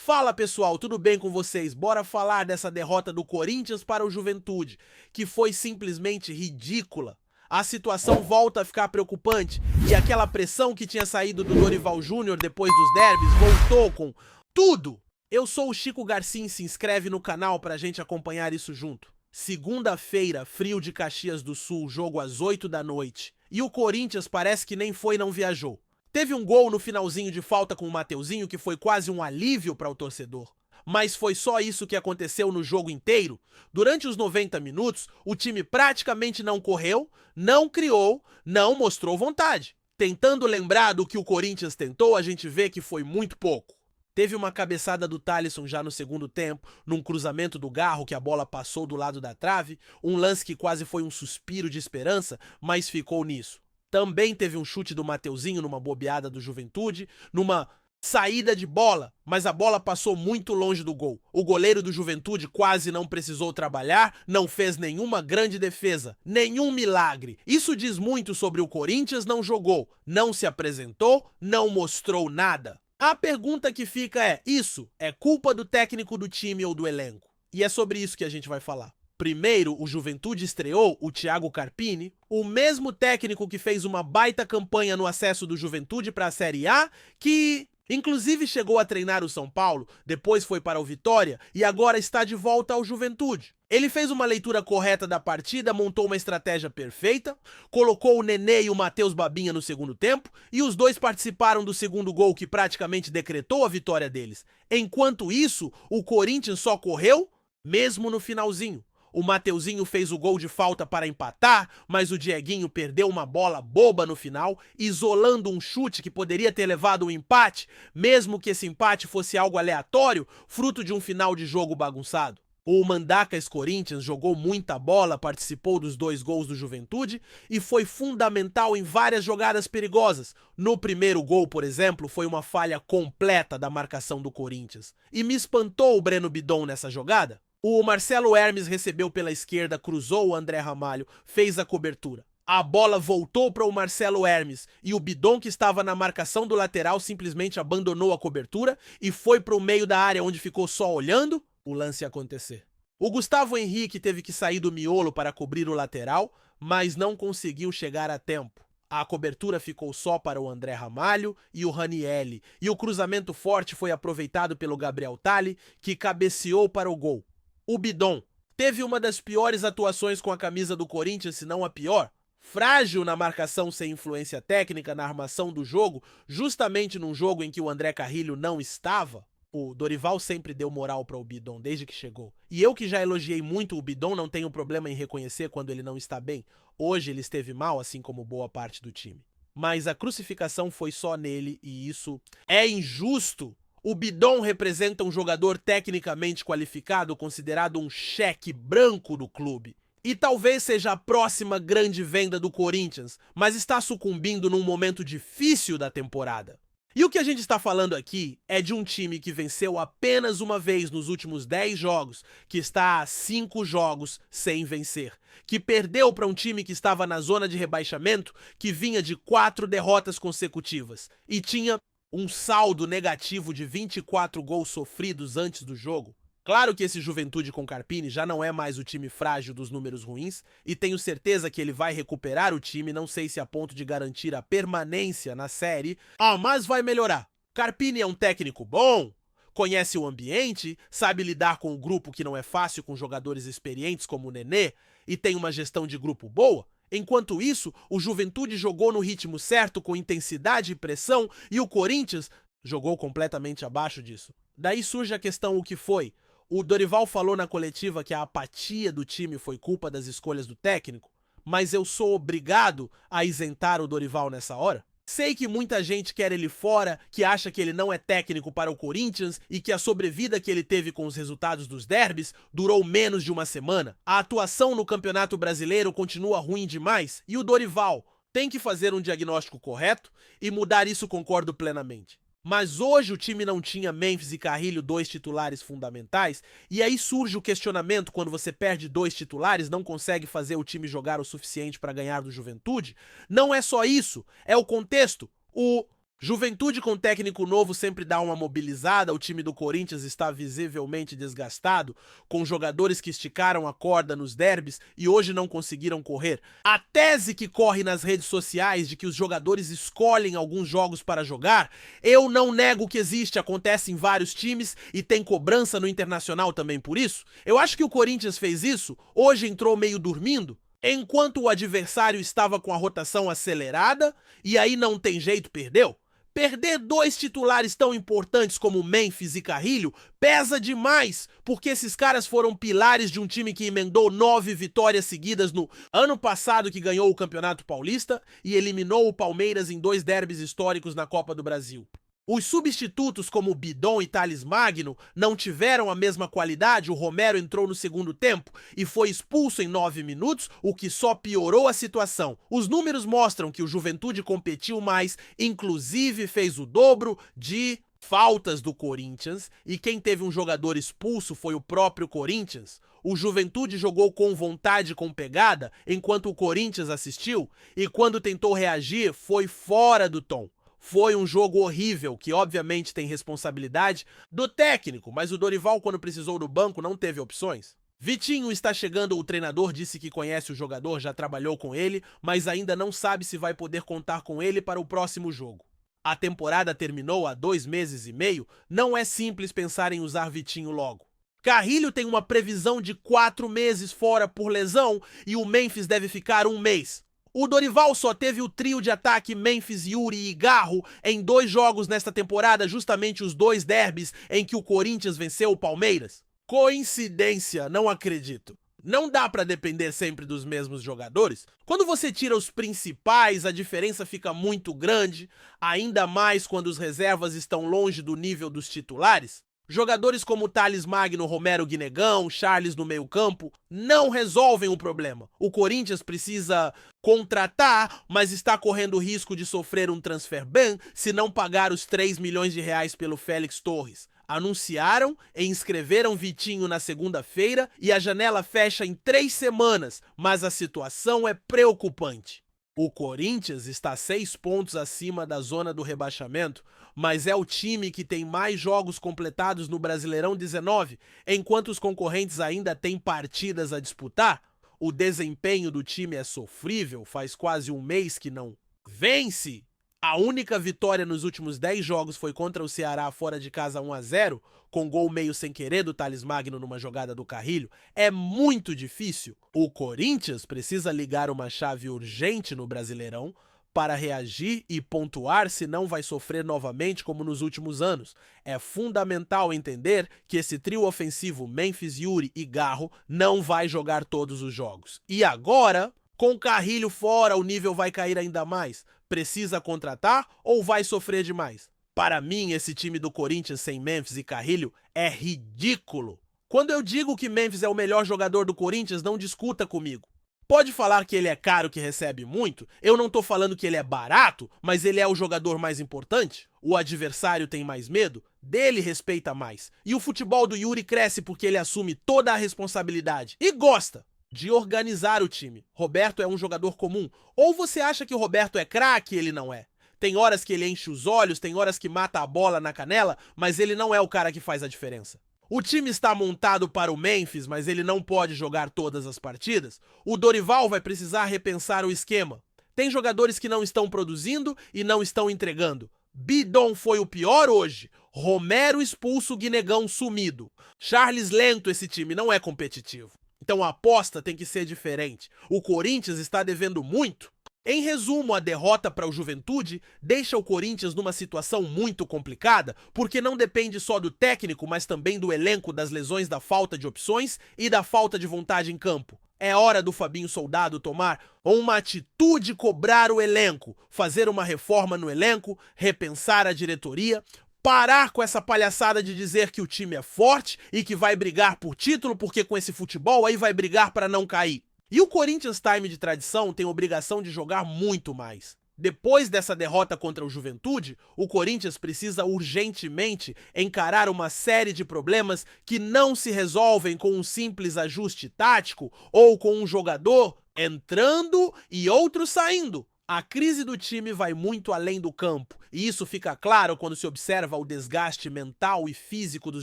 Fala pessoal, tudo bem com vocês? Bora falar dessa derrota do Corinthians para o Juventude, que foi simplesmente ridícula. A situação volta a ficar preocupante e aquela pressão que tinha saído do Dorival Júnior depois dos derbys voltou com tudo. Eu sou o Chico Garcia, se inscreve no canal pra gente acompanhar isso junto. Segunda-feira, frio de Caxias do Sul, jogo às 8 da noite. E o Corinthians parece que nem foi, não viajou. Teve um gol no finalzinho de falta com o Mateuzinho que foi quase um alívio para o torcedor. Mas foi só isso que aconteceu no jogo inteiro? Durante os 90 minutos, o time praticamente não correu, não criou, não mostrou vontade. Tentando lembrar do que o Corinthians tentou, a gente vê que foi muito pouco. Teve uma cabeçada do Thalisson já no segundo tempo, num cruzamento do Garro que a bola passou do lado da trave, um lance que quase foi um suspiro de esperança, mas ficou nisso. Também teve um chute do Mateuzinho numa bobeada do Juventude, numa saída de bola, mas a bola passou muito longe do gol. O goleiro do Juventude quase não precisou trabalhar, não fez nenhuma grande defesa, nenhum milagre. Isso diz muito sobre o Corinthians, não jogou, não se apresentou, não mostrou nada. A pergunta que fica é, isso é culpa do técnico do time ou do elenco? E é sobre isso que a gente vai falar. Primeiro, o Juventude estreou o Thiago Carpini, o mesmo técnico que fez uma baita campanha no acesso do Juventude para a Série A, que inclusive chegou a treinar o São Paulo, depois foi para o Vitória e agora está de volta ao Juventude. Ele fez uma leitura correta da partida, montou uma estratégia perfeita, colocou o Nenê e o Matheus Babinha no segundo tempo e os dois participaram do segundo gol que praticamente decretou a vitória deles. Enquanto isso, o Corinthians só correu, mesmo no finalzinho. O Mateuzinho fez o gol de falta para empatar, mas o Dieguinho perdeu uma bola boba no final, isolando um chute que poderia ter levado um empate, mesmo que esse empate fosse algo aleatório, fruto de um final de jogo bagunçado. O Mandacas Corinthians jogou muita bola, participou dos 2 gols do Juventude e foi fundamental em várias jogadas perigosas. No primeiro gol, por exemplo, foi uma falha completa da marcação do Corinthians. E me espantou o Breno Bidon nessa jogada. O Marcelo Hermes recebeu pela esquerda, cruzou o André Ramalho, fez a cobertura. A bola voltou para o Marcelo Hermes e o Bidon, que estava na marcação do lateral, simplesmente abandonou a cobertura e foi para o meio da área, onde ficou só olhando o lance acontecer. O Gustavo Henrique teve que sair do miolo para cobrir o lateral, mas não conseguiu chegar a tempo. A cobertura ficou só para o André Ramalho e o Ranielli, e o cruzamento forte foi aproveitado pelo Gabriel Tali, que cabeceou para o gol. O Bidon teve uma das piores atuações com a camisa do Corinthians, se não a pior. Frágil na marcação sem influência técnica na armação do jogo, justamente num jogo em que o André Carrilho não estava. O Dorival sempre deu moral para o Bidon desde que chegou. E eu que já elogiei muito o Bidon, não tenho problema em reconhecer quando ele não está bem. Hoje ele esteve mal, assim como boa parte do time. Mas a crucificação foi só nele e isso é injusto. O Bidon representa um jogador tecnicamente qualificado, considerado um cheque branco do clube. E talvez seja a próxima grande venda do Corinthians, mas está sucumbindo num momento difícil da temporada. E o que a gente está falando aqui é de um time que venceu apenas uma vez nos últimos 10 jogos, que está há 5 jogos sem vencer, que perdeu para um time que estava na zona de rebaixamento, que vinha de 4 derrotas consecutivas e tinha um saldo negativo de 24 gols sofridos antes do jogo. Claro que esse Juventude com Carpini já não é mais o time frágil dos números ruins e tenho certeza que ele vai recuperar o time, não sei se a ponto de garantir a permanência na série, mas vai melhorar. Carpini é um técnico bom, conhece o ambiente, sabe lidar com um grupo que não é fácil com jogadores experientes como o Nenê e tem uma gestão de grupo boa. Enquanto isso, o Juventude jogou no ritmo certo, com intensidade e pressão, e o Corinthians jogou completamente abaixo disso. Daí surge a questão: o que foi? O Dorival falou na coletiva que a apatia do time foi culpa das escolhas do técnico, mas eu sou obrigado a isentar o Dorival nessa hora? Sei que muita gente quer ele fora, que acha que ele não é técnico para o Corinthians e que a sobrevida que ele teve com os resultados dos derbys durou menos de uma semana. A atuação no Campeonato Brasileiro continua ruim demais e o Dorival tem que fazer um diagnóstico correto e mudar isso, concordo plenamente. Mas hoje o time não tinha Memphis e Carrilho, 2 titulares fundamentais, e aí surge o questionamento: quando você perde 2 titulares, não consegue fazer o time jogar o suficiente para ganhar do Juventude? Não é só isso, é o contexto. O Juventude com técnico novo sempre dá uma mobilizada, o time do Corinthians está visivelmente desgastado, com jogadores que esticaram a corda nos derbys e hoje não conseguiram correr. A tese que corre nas redes sociais de que os jogadores escolhem alguns jogos para jogar, eu não nego que existe, acontece em vários times e tem cobrança no Internacional também por isso. Eu acho que o Corinthians fez isso, hoje entrou meio dormindo, enquanto o adversário estava com a rotação acelerada e aí não tem jeito, perdeu. Perder dois titulares tão importantes como Memphis e Carrilho pesa demais, porque esses caras foram pilares de um time que emendou 9 vitórias seguidas no ano passado, que ganhou o Campeonato Paulista e eliminou o Palmeiras em 2 derbys históricos na Copa do Brasil. Os substitutos como Bidon e Thales Magno não tiveram a mesma qualidade, o Romero entrou no segundo tempo e foi expulso em 9 minutos, o que só piorou a situação. Os números mostram que o Juventude competiu mais, inclusive fez o dobro de faltas do Corinthians, e quem teve um jogador expulso foi o próprio Corinthians. O Juventude jogou com vontade, com pegada, enquanto o Corinthians assistiu, e quando tentou reagir foi fora do tom. Foi um jogo horrível, que obviamente tem responsabilidade do técnico, mas o Dorival, quando precisou do banco, não teve opções. Vitinho está chegando, o treinador disse que conhece o jogador, já trabalhou com ele, mas ainda não sabe se vai poder contar com ele para o próximo jogo. A temporada terminou há 2 meses e meio, não é simples pensar em usar Vitinho logo. Carrilho tem uma previsão de 4 meses fora por lesão e o Memphis deve ficar 1 mês. O Dorival só teve o trio de ataque Memphis, Yuri e Garro em 2 jogos nesta temporada, justamente os 2 derbys em que o Corinthians venceu o Palmeiras. Coincidência? Não acredito. Não dá para depender sempre dos mesmos jogadores. Quando você tira os principais, a diferença fica muito grande, ainda mais quando os reservas estão longe do nível dos titulares. Jogadores como Thales Magno, Romero, Guinegão, Charles no meio-campo não resolvem o problema. O Corinthians precisa contratar, mas está correndo o risco de sofrer um transfer ban se não pagar os 3 milhões de reais pelo Félix Torres. Anunciaram e inscreveram Vitinho na segunda-feira e a janela fecha em 3 semanas, mas a situação é preocupante. O Corinthians está 6 pontos acima da zona do rebaixamento, mas é o time que tem mais jogos completados no Brasileirão 19, enquanto os concorrentes ainda têm partidas a disputar. O desempenho do time é sofrível, faz quase 1 mês que não vence. A única vitória nos últimos 10 jogos foi contra o Ceará fora de casa 1-0, com gol meio sem querer do Thales Magno numa jogada do Carrilho. É muito difícil. O Corinthians precisa ligar uma chave urgente no Brasileirão para reagir e pontuar, senão vai sofrer novamente como nos últimos anos. É fundamental entender que esse trio ofensivo Memphis, Yuri e Garro não vai jogar todos os jogos. E agora, com Carrilho fora, o nível vai cair ainda mais. Precisa contratar ou vai sofrer demais? Para mim, esse time do Corinthians sem Memphis e Carrilho é ridículo. Quando eu digo que Memphis é o melhor jogador do Corinthians, não discuta comigo. Pode falar que ele é caro, que recebe muito, eu não tô falando que ele é barato, mas ele é o jogador mais importante. O adversário tem mais medo, dele respeita mais. E o futebol do Yuri cresce porque ele assume toda a responsabilidade e gosta de organizar o time. Roberto é um jogador comum. Ou você acha que o Roberto é craque e ele não é? Tem horas que ele enche os olhos, tem horas que mata a bola na canela, mas ele não é o cara que faz a diferença. O time está montado para o Memphis, mas ele não pode jogar todas as partidas. O Dorival vai precisar repensar o esquema. Tem jogadores que não estão produzindo e não estão entregando. Bidon foi o pior hoje. Romero expulso, Guinegão sumido. Charles lento, esse time não é competitivo. Então a aposta tem que ser diferente. O Corinthians está devendo muito. Em resumo, a derrota para o Juventude deixa o Corinthians numa situação muito complicada, porque não depende só do técnico, mas também do elenco, das lesões, da falta de opções e da falta de vontade em campo. É hora do Fabinho Soldado tomar uma atitude, cobrar o elenco, fazer uma reforma no elenco, repensar a diretoria, parar com essa palhaçada de dizer que o time é forte e que vai brigar por título, porque com esse futebol aí vai brigar para não cair. E o Corinthians Time de tradição tem obrigação de jogar muito mais. Depois dessa derrota contra o Juventude, o Corinthians precisa urgentemente encarar uma série de problemas que não se resolvem com um simples ajuste tático ou com um jogador entrando e outro saindo. A crise do time vai muito além do campo, e isso fica claro quando se observa o desgaste mental e físico dos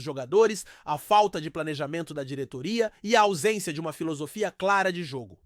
jogadores, a falta de planejamento da diretoria e a ausência de uma filosofia clara de jogo.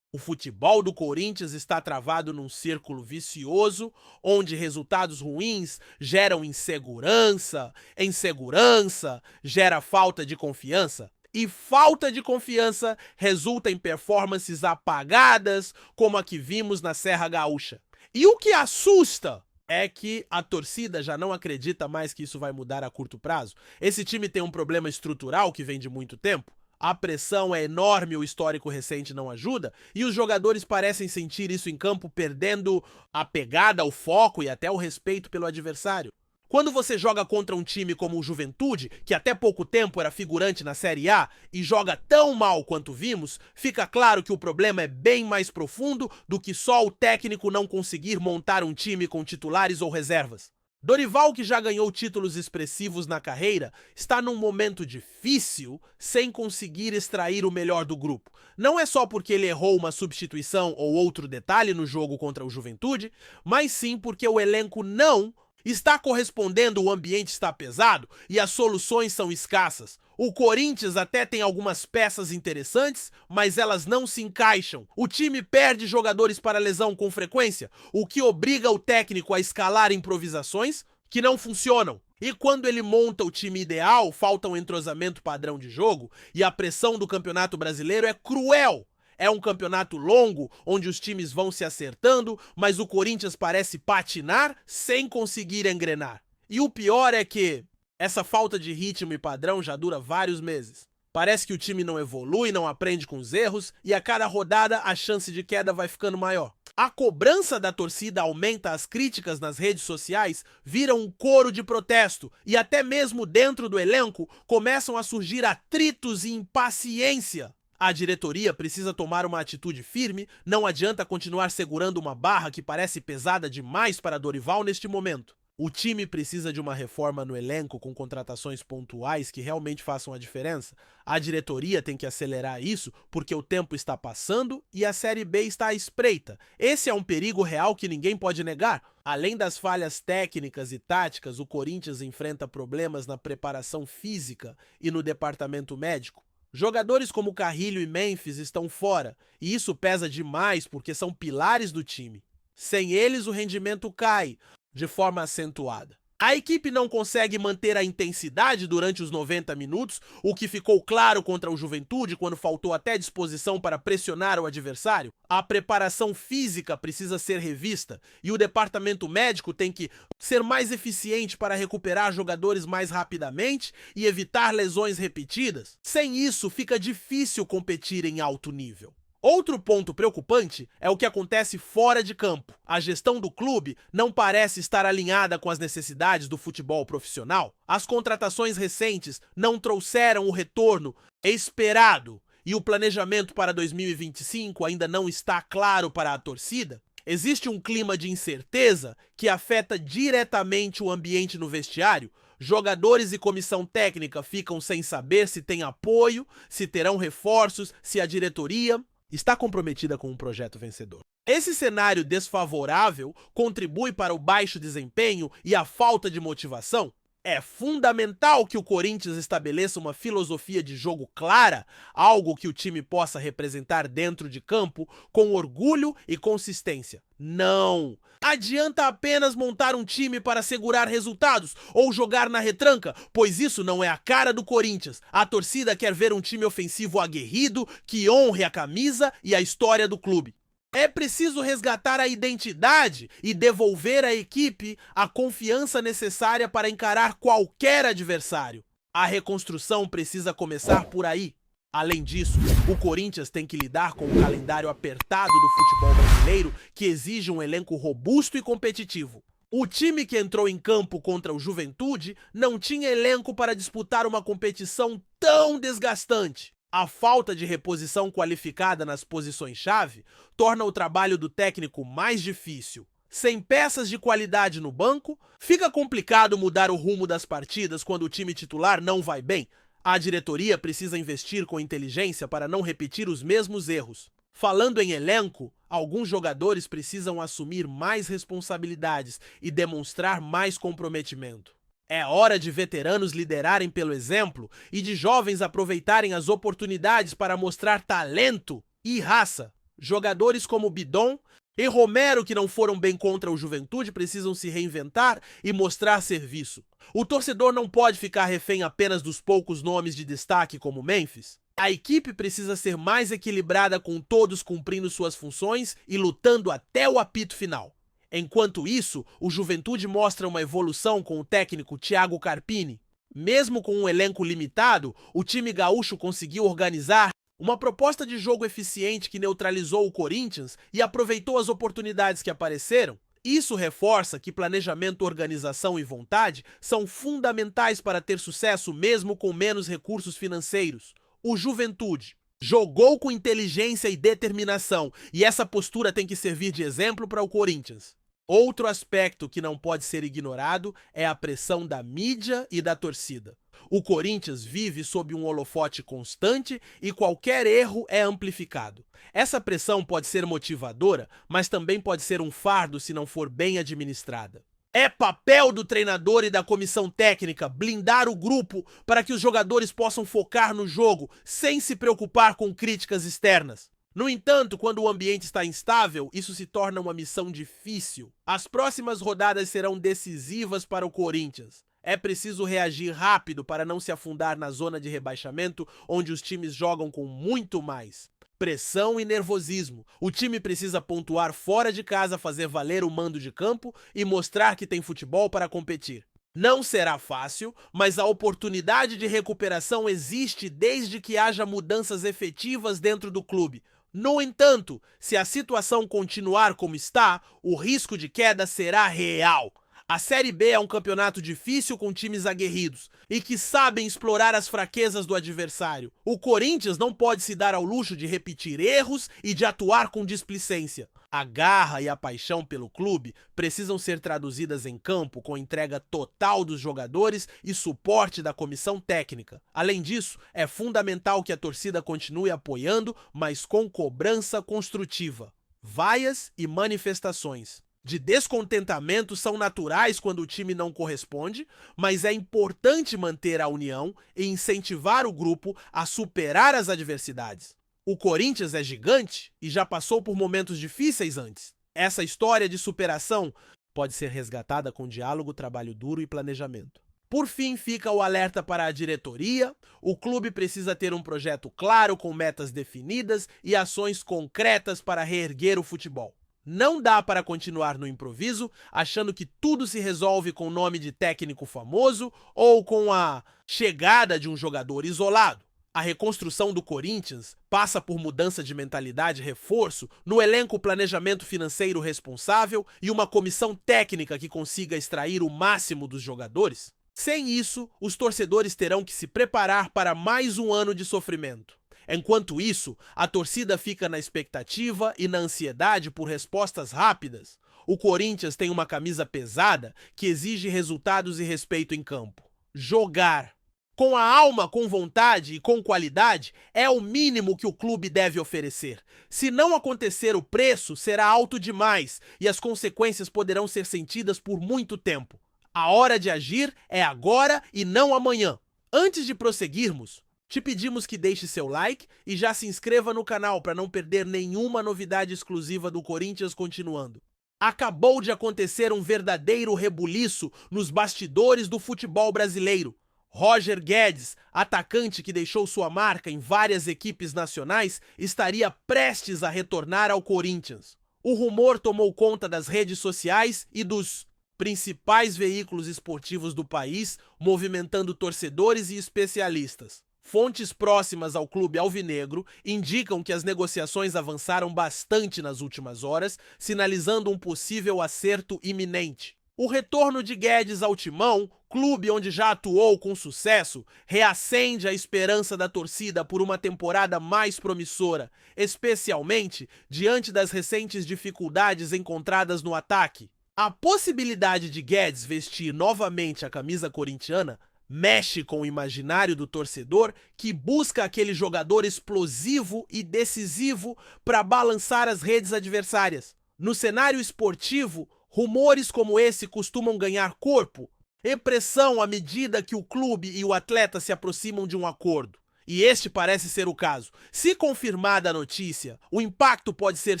O futebol do Corinthians está travado num círculo vicioso, onde resultados ruins geram insegurança, insegurança gera falta de confiança, e falta de confiança resulta em performances apagadas, como a que vimos na Serra Gaúcha. E o que assusta é que a torcida já não acredita mais que isso vai mudar a curto prazo. Esse time tem um problema estrutural que vem de muito tempo. A pressão é enorme, o histórico recente não ajuda, e os jogadores parecem sentir isso em campo, perdendo a pegada, o foco e até o respeito pelo adversário. Quando você joga contra um time como o Juventude, que até pouco tempo era figurante na Série A, e joga tão mal quanto vimos, fica claro que o problema é bem mais profundo do que só o técnico não conseguir montar um time com titulares ou reservas. Dorival, que já ganhou títulos expressivos na carreira, está num momento difícil sem conseguir extrair o melhor do grupo. Não é só porque ele errou uma substituição ou outro detalhe no jogo contra o Juventude, mas sim porque o elenco não está correspondendo, o ambiente está pesado e as soluções são escassas. O Corinthians até tem algumas peças interessantes, mas elas não se encaixam. O time perde jogadores para lesão com frequência, o que obriga o técnico a escalar improvisações que não funcionam. E quando ele monta o time ideal, falta um entrosamento padrão de jogo e a pressão do Campeonato Brasileiro é cruel. É um campeonato longo, onde os times vão se acertando, mas o Corinthians parece patinar sem conseguir engrenar. E o pior é que essa falta de ritmo e padrão já dura vários meses. Parece que o time não evolui, não aprende com os erros, e a cada rodada a chance de queda vai ficando maior. A cobrança da torcida aumenta, as críticas nas redes sociais viram um coro de protesto, e até mesmo dentro do elenco começam a surgir atritos e impaciência. A diretoria precisa tomar uma atitude firme, não adianta continuar segurando uma barra que parece pesada demais para Dorival neste momento. O time precisa de uma reforma no elenco com contratações pontuais que realmente façam a diferença. A diretoria tem que acelerar isso porque o tempo está passando e a Série B está à espreita. Esse é um perigo real que ninguém pode negar. Além das falhas técnicas e táticas, o Corinthians enfrenta problemas na preparação física e no departamento médico. Jogadores como Carrilho e Memphis estão fora, e isso pesa demais porque são pilares do time. Sem eles, o rendimento cai de forma acentuada. A equipe não consegue manter a intensidade durante os 90 minutos, o que ficou claro contra o Juventude quando faltou até disposição para pressionar o adversário. A preparação física precisa ser revista e o departamento médico tem que ser mais eficiente para recuperar jogadores mais rapidamente e evitar lesões repetidas. Sem isso, fica difícil competir em alto nível. Outro ponto preocupante é o que acontece fora de campo. A gestão do clube não parece estar alinhada com as necessidades do futebol profissional. As contratações recentes não trouxeram o retorno esperado e o planejamento para 2025 ainda não está claro para a torcida. Existe um clima de incerteza que afeta diretamente o ambiente no vestiário. Jogadores e comissão técnica ficam sem saber se tem apoio, se terão reforços, se a diretoria está comprometida com um projeto vencedor. Esse cenário desfavorável contribui para o baixo desempenho e a falta de motivação. É fundamental que o Corinthians estabeleça uma filosofia de jogo clara, algo que o time possa representar dentro de campo com orgulho e consistência. Não adianta apenas montar um time para segurar resultados ou jogar na retranca, pois isso não é a cara do Corinthians. A torcida quer ver um time ofensivo aguerrido que honre a camisa e a história do clube. É preciso resgatar a identidade e devolver à equipe a confiança necessária para encarar qualquer adversário. A reconstrução precisa começar por aí. Além disso, o Corinthians tem que lidar com o calendário apertado do futebol brasileiro, que exige um elenco robusto e competitivo. O time que entrou em campo contra o Juventude não tinha elenco para disputar uma competição tão desgastante. A falta de reposição qualificada nas posições-chave torna o trabalho do técnico mais difícil. Sem peças de qualidade no banco, fica complicado mudar o rumo das partidas quando o time titular não vai bem. A diretoria precisa investir com inteligência para não repetir os mesmos erros. Falando em elenco, alguns jogadores precisam assumir mais responsabilidades e demonstrar mais comprometimento. É hora de veteranos liderarem pelo exemplo e de jovens aproveitarem as oportunidades para mostrar talento e raça. Jogadores como Bidon e Romero, que não foram bem contra o Juventude, precisam se reinventar e mostrar serviço. O torcedor não pode ficar refém apenas dos poucos nomes de destaque como Memphis. A equipe precisa ser mais equilibrada, com todos cumprindo suas funções e lutando até o apito final. Enquanto isso, o Juventude mostra uma evolução com o técnico Thiago Carpini. Mesmo com um elenco limitado, o time gaúcho conseguiu organizar uma proposta de jogo eficiente que neutralizou o Corinthians e aproveitou as oportunidades que apareceram. Isso reforça que planejamento, organização e vontade são fundamentais para ter sucesso mesmo com menos recursos financeiros. O Juventude jogou com inteligência e determinação, e essa postura tem que servir de exemplo para o Corinthians. Outro aspecto que não pode ser ignorado é a pressão da mídia e da torcida. O Corinthians vive sob um holofote constante e qualquer erro é amplificado. Essa pressão pode ser motivadora, mas também pode ser um fardo se não for bem administrada. É papel do treinador e da comissão técnica blindar o grupo para que os jogadores possam focar no jogo sem se preocupar com críticas externas. No entanto, quando o ambiente está instável, isso se torna uma missão difícil. As próximas rodadas serão decisivas para o Corinthians. É preciso reagir rápido para não se afundar na zona de rebaixamento, onde os times jogam com muito mais pressão e nervosismo. O time precisa pontuar fora de casa, fazer valer o mando de campo e mostrar que tem futebol para competir. Não será fácil, mas a oportunidade de recuperação existe desde que haja mudanças efetivas dentro do clube. No entanto, se a situação continuar como está, o risco de queda será real. A Série B é um campeonato difícil com times aguerridos e que sabem explorar as fraquezas do adversário. O Corinthians não pode se dar ao luxo de repetir erros e de atuar com displicência. A garra e a paixão pelo clube precisam ser traduzidas em campo com entrega total dos jogadores e suporte da comissão técnica. Além disso, é fundamental que a torcida continue apoiando, mas com cobrança construtiva. Vaias e manifestações de descontentamento são naturais quando o time não corresponde, mas é importante manter a união e incentivar o grupo a superar as adversidades. O Corinthians é gigante e já passou por momentos difíceis antes. Essa história de superação pode ser resgatada com diálogo, trabalho duro e planejamento. Por fim, fica o alerta para a diretoria. O clube precisa ter um projeto claro, com metas definidas e ações concretas para reerguer o futebol. Não dá para continuar no improviso, achando que tudo se resolve com o nome de técnico famoso ou com a chegada de um jogador isolado. A reconstrução do Corinthians passa por mudança de mentalidade, reforço no elenco, planejamento financeiro responsável e uma comissão técnica que consiga extrair o máximo dos jogadores. Sem isso, os torcedores terão que se preparar para mais um ano de sofrimento. Enquanto isso, a torcida fica na expectativa e na ansiedade por respostas rápidas. O Corinthians tem uma camisa pesada que exige resultados e respeito em campo. Jogar com a alma, com vontade e com qualidade é o mínimo que o clube deve oferecer. Se não acontecer, o preço será alto demais e as consequências poderão ser sentidas por muito tempo. A hora de agir é agora e não amanhã. Antes de prosseguirmos, te pedimos que deixe seu like e já se inscreva no canal para não perder nenhuma novidade exclusiva do Corinthians continuando. Acabou de acontecer um verdadeiro rebuliço nos bastidores do futebol brasileiro. Roger Guedes, atacante que deixou sua marca em várias equipes nacionais, estaria prestes a retornar ao Corinthians. O rumor tomou conta das redes sociais e dos principais veículos esportivos do país, movimentando torcedores e especialistas. Fontes próximas ao clube alvinegro indicam que as negociações avançaram bastante nas últimas horas, sinalizando um possível acerto iminente. O retorno de Guedes ao Timão, clube onde já atuou com sucesso, reacende a esperança da torcida por uma temporada mais promissora, especialmente diante das recentes dificuldades encontradas no ataque. A possibilidade de Guedes vestir novamente a camisa corintiana Mexe com o imaginário do torcedor que busca aquele jogador explosivo e decisivo para balançar as redes adversárias. No cenário esportivo, rumores como esse costumam ganhar corpo e pressão à medida que o clube e o atleta se aproximam de um acordo. E este parece ser o caso. Se confirmada a notícia, o impacto pode ser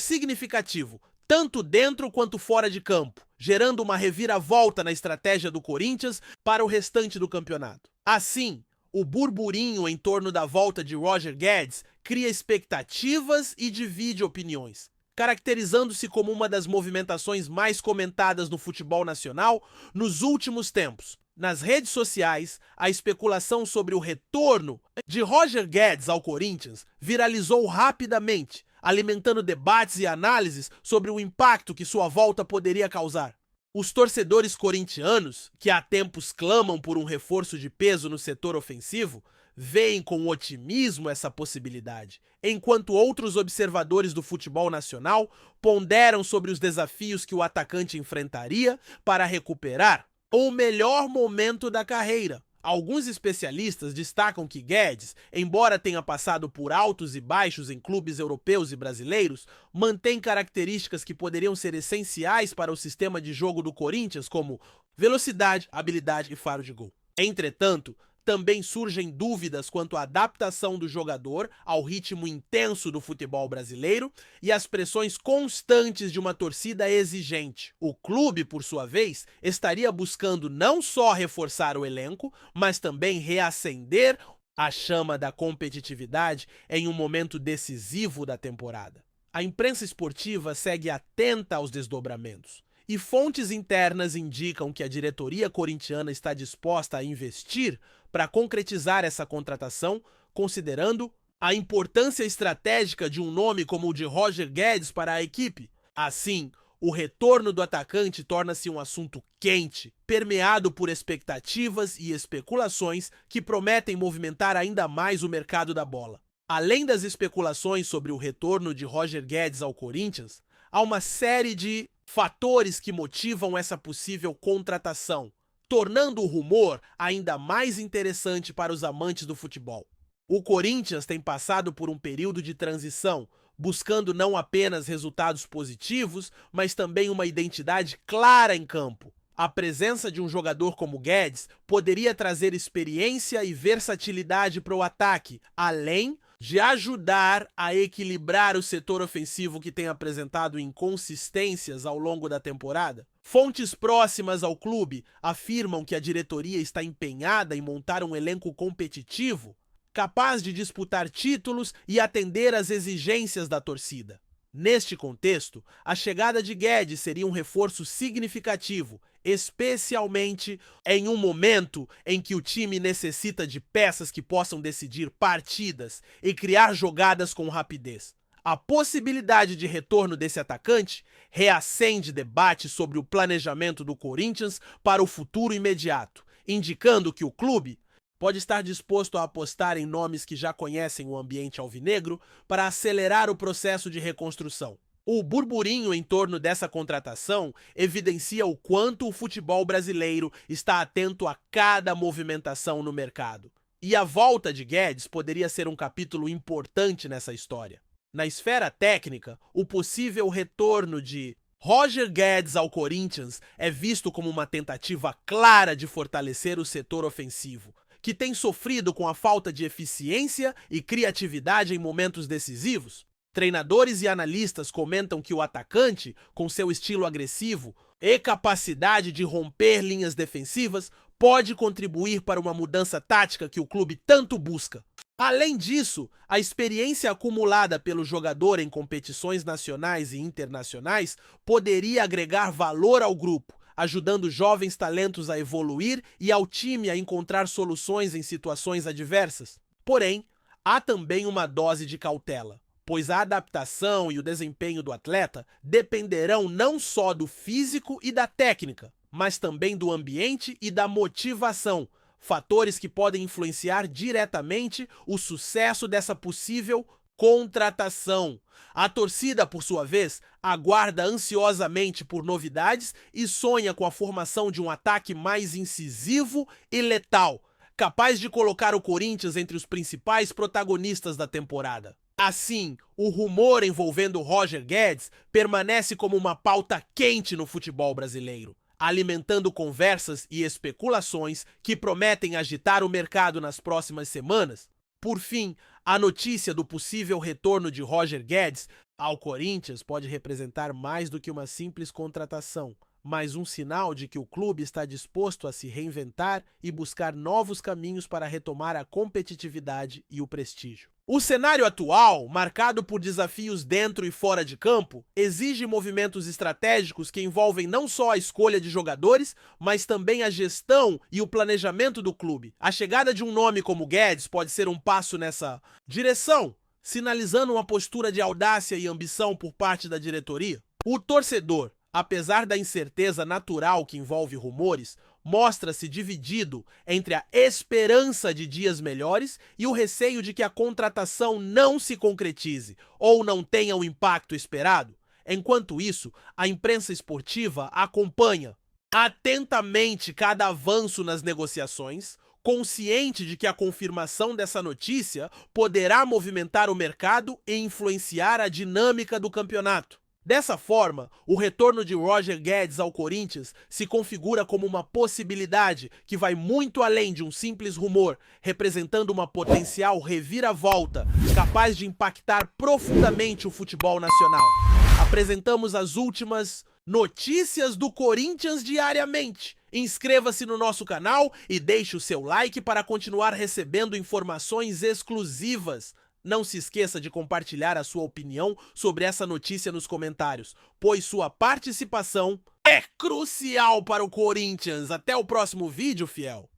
significativo, tanto dentro quanto fora de campo, gerando uma reviravolta na estratégia do Corinthians para o restante do campeonato. Assim, o burburinho em torno da volta de Roger Guedes cria expectativas e divide opiniões, caracterizando-se como uma das movimentações mais comentadas no futebol nacional nos últimos tempos. Nas redes sociais, a especulação sobre o retorno de Roger Guedes ao Corinthians viralizou rapidamente, alimentando debates e análises sobre o impacto que sua volta poderia causar. Os torcedores corintianos, que há tempos clamam por um reforço de peso no setor ofensivo, veem com otimismo essa possibilidade, enquanto outros observadores do futebol nacional ponderam sobre os desafios que o atacante enfrentaria para recuperar o melhor momento da carreira. Alguns especialistas destacam que Guedes, embora tenha passado por altos e baixos em clubes europeus e brasileiros, mantém características que poderiam ser essenciais para o sistema de jogo do Corinthians, como velocidade, habilidade e faro de gol. Entretanto, também surgem dúvidas quanto à adaptação do jogador ao ritmo intenso do futebol brasileiro e às pressões constantes de uma torcida exigente. O clube, por sua vez, estaria buscando não só reforçar o elenco, mas também reacender a chama da competitividade em um momento decisivo da temporada. A imprensa esportiva segue atenta aos desdobramentos. E fontes internas indicam que a diretoria corintiana está disposta a investir para concretizar essa contratação, considerando a importância estratégica de um nome como o de Roger Guedes para a equipe. Assim, o retorno do atacante torna-se um assunto quente, permeado por expectativas e especulações que prometem movimentar ainda mais o mercado da bola. Além das especulações sobre o retorno de Roger Guedes ao Corinthians, há uma série de fatores que motivam essa possível contratação, tornando o rumor ainda mais interessante para os amantes do futebol. O Corinthians tem passado por um período de transição, buscando não apenas resultados positivos, mas também uma identidade clara em campo. A presença de um jogador como Guedes poderia trazer experiência e versatilidade para o ataque, além de ajudar a equilibrar o setor ofensivo que tem apresentado inconsistências ao longo da temporada. Fontes próximas ao clube afirmam que a diretoria está empenhada em montar um elenco competitivo, capaz de disputar títulos e atender às exigências da torcida. Neste contexto, a chegada de Guedes seria um reforço significativo, especialmente em um momento em que o time necessita de peças que possam decidir partidas e criar jogadas com rapidez. A possibilidade de retorno desse atacante reacende debates sobre o planejamento do Corinthians para o futuro imediato, indicando que o clube pode estar disposto a apostar em nomes que já conhecem o ambiente alvinegro para acelerar o processo de reconstrução. O burburinho em torno dessa contratação evidencia o quanto o futebol brasileiro está atento a cada movimentação no mercado. E a volta de Guedes poderia ser um capítulo importante nessa história. Na esfera técnica, o possível retorno de Roger Guedes ao Corinthians é visto como uma tentativa clara de fortalecer o setor ofensivo, que tem sofrido com a falta de eficiência e criatividade em momentos decisivos. Treinadores e analistas comentam que o atacante, com seu estilo agressivo e capacidade de romper linhas defensivas, pode contribuir para uma mudança tática que o clube tanto busca. Além disso, a experiência acumulada pelo jogador em competições nacionais e internacionais poderia agregar valor ao grupo, ajudando jovens talentos a evoluir e ao time a encontrar soluções em situações adversas. Porém, há também uma dose de cautela, pois a adaptação e o desempenho do atleta dependerão não só do físico e da técnica, mas também do ambiente e da motivação, fatores que podem influenciar diretamente o sucesso dessa possível contratação. A torcida, por sua vez, aguarda ansiosamente por novidades e sonha com a formação de um ataque mais incisivo e letal, capaz de colocar o Corinthians entre os principais protagonistas da temporada. Assim, o rumor envolvendo Roger Guedes permanece como uma pauta quente no futebol brasileiro, alimentando conversas e especulações que prometem agitar o mercado nas próximas semanas. Por fim, a notícia do possível retorno de Roger Guedes ao Corinthians pode representar mais do que uma simples contratação, mas um sinal de que o clube está disposto a se reinventar e buscar novos caminhos para retomar a competitividade e o prestígio. O cenário atual, marcado por desafios dentro e fora de campo, exige movimentos estratégicos que envolvem não só a escolha de jogadores, mas também a gestão e o planejamento do clube. A chegada de um nome como Guedes pode ser um passo nessa direção, sinalizando uma postura de audácia e ambição por parte da diretoria. O torcedor, apesar da incerteza natural que envolve rumores, mostra-se dividido entre a esperança de dias melhores e o receio de que a contratação não se concretize ou não tenha o impacto esperado. Enquanto isso, a imprensa esportiva acompanha atentamente cada avanço nas negociações, consciente de que a confirmação dessa notícia poderá movimentar o mercado e influenciar a dinâmica do campeonato. Dessa forma, o retorno de Roger Guedes ao Corinthians se configura como uma possibilidade que vai muito além de um simples rumor, representando uma potencial reviravolta capaz de impactar profundamente o futebol nacional. Apresentamos as últimas notícias do Corinthians diariamente. Inscreva-se no nosso canal e deixe o seu like para continuar recebendo informações exclusivas. Não se esqueça de compartilhar a sua opinião sobre essa notícia nos comentários, pois sua participação é crucial para o Corinthians. Até o próximo vídeo, fiel!